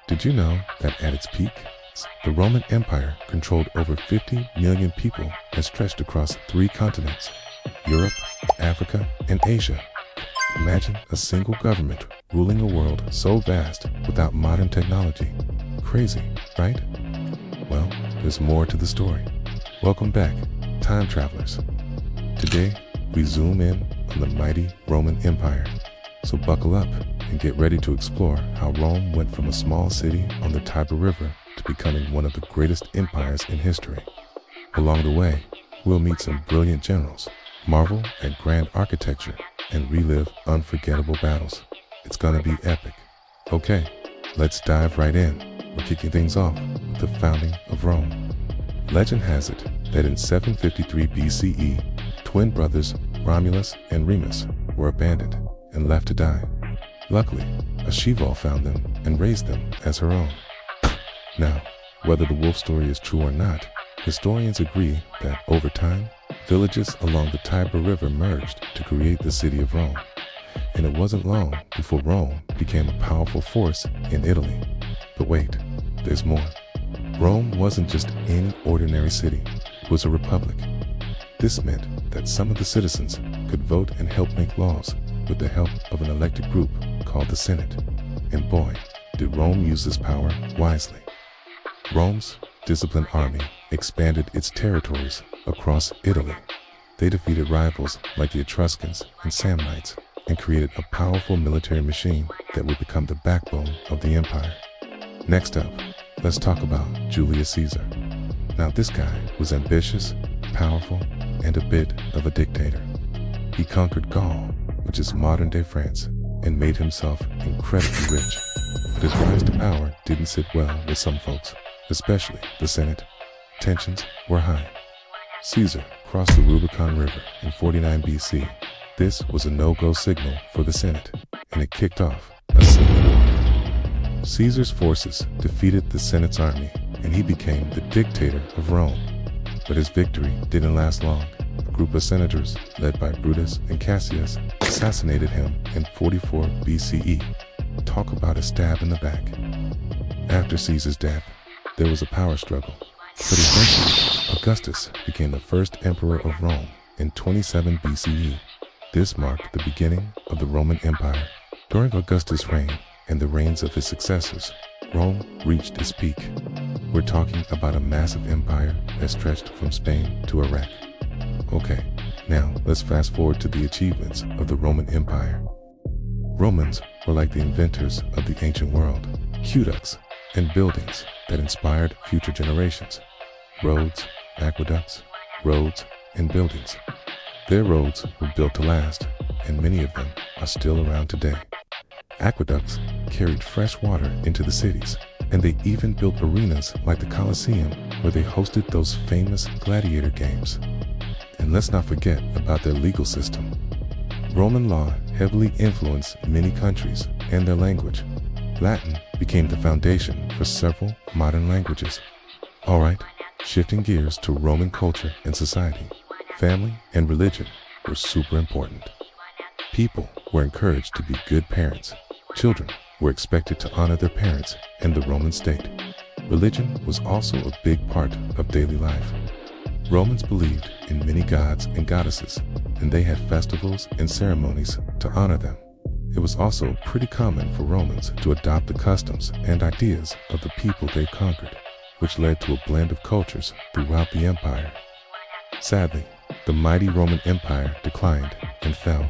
Did you know that at its peak, the Roman Empire controlled over 50 million people and stretched across 3 continents, Europe, Africa, and Asia? Imagine a single government ruling a world so vast without modern technology. Crazy, right? Well, there's more to the story. Welcome back, time travelers. Today, we zoom in on the mighty Roman Empire. So buckle up and get ready to explore how Rome went from a small city on the Tiber River to becoming one of the greatest empires in history. Along the way, we'll meet some brilliant generals, marvel at grand architecture, and relive unforgettable battles. It's gonna be epic. Okay, let's dive right in. We're kicking things off with the founding of Rome. Legend has it that in 753 BCE, twin brothers Romulus and Remus were abandoned and left to die. Luckily, a she-wolf found them and raised them as her own. Now, whether the wolf story is true or not, historians agree that over time, villages along the Tiber River merged to create the city of Rome. And it wasn't long before Rome became a powerful force in Italy. But wait, there's more. Rome wasn't just any ordinary city, it was a republic. This meant that some of the citizens could vote and help make laws with the help of an elected group called the Senate. And boy, did Rome use this power wisely. Rome's disciplined army expanded its territories across Italy. They defeated rivals like the Etruscans and Samnites and created a powerful military machine that would become the backbone of the empire. Next up, let's talk about Julius Caesar. Now this guy was ambitious, powerful, and a bit of a dictator. He conquered Gaul, which is modern-day France, and made himself incredibly rich. But his rise to power didn't sit well with some folks, especially the Senate. Tensions were high. Caesar crossed the Rubicon River in 49 BC. This was a no-go signal for the Senate, and it kicked off a civil war. Caesar's forces defeated the Senate's army, and he became the dictator of Rome. But his victory didn't last long. A group of senators, led by Brutus and Cassius, assassinated him in 44 BCE. Talk about a stab in the back. After Caesar's death, there was a power struggle. But eventually, Augustus became the first emperor of Rome in 27 BCE. This marked the beginning of the Roman Empire. During Augustus' reign and the reigns of his successors, Rome reached its peak. We're talking about a massive empire that stretched from Spain to Iraq. Okay, now let's fast forward to the achievements of the Roman Empire. Romans were like the inventors of the ancient world, aqueducts and buildings that inspired future generations. Roads, aqueducts, roads, and buildings. Their roads were built to last, and many of them are still around today. Aqueducts carried fresh water into the cities, and they even built arenas like the Colosseum where they hosted those famous gladiator games. And let's not forget about their legal system. Roman law heavily influenced many countries and their language. Latin became the foundation for several modern languages. Alright, shifting gears to Roman culture and society. Family and religion were super important. People were encouraged to be good parents. Children were expected to honor their parents and the Roman state. Religion was also a big part of daily life. Romans believed in many gods and goddesses, and they had festivals and ceremonies to honor them. It was also pretty common for Romans to adopt the customs and ideas of the people they conquered, which led to a blend of cultures throughout the empire. Sadly, the mighty Roman Empire declined and fell.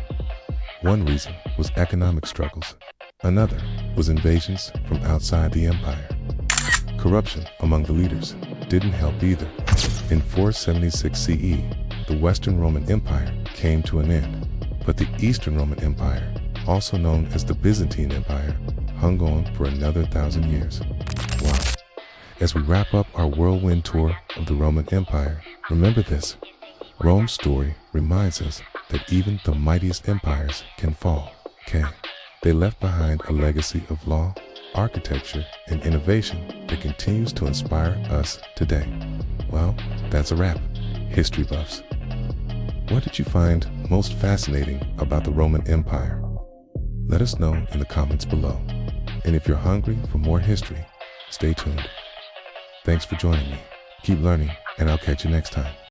One reason was economic struggles. Another was invasions from outside the empire. Corruption among the leaders didn't help either. In 476 CE, the Western Roman Empire came to an end, but the Eastern Roman Empire, also known as the Byzantine Empire, hung on for another 1,000 years. Wow. As we wrap up our whirlwind tour of the Roman Empire, remember this: Rome's story reminds us that even the mightiest empires can fall. Okay? They left behind a legacy of law, architecture, and innovation that continues to inspire us today. Well, that's a wrap, history buffs. What did you find most fascinating about the Roman Empire? Let us know in the comments below. And if you're hungry for more history, stay tuned. Thanks for joining me. Keep learning, and I'll catch you next time.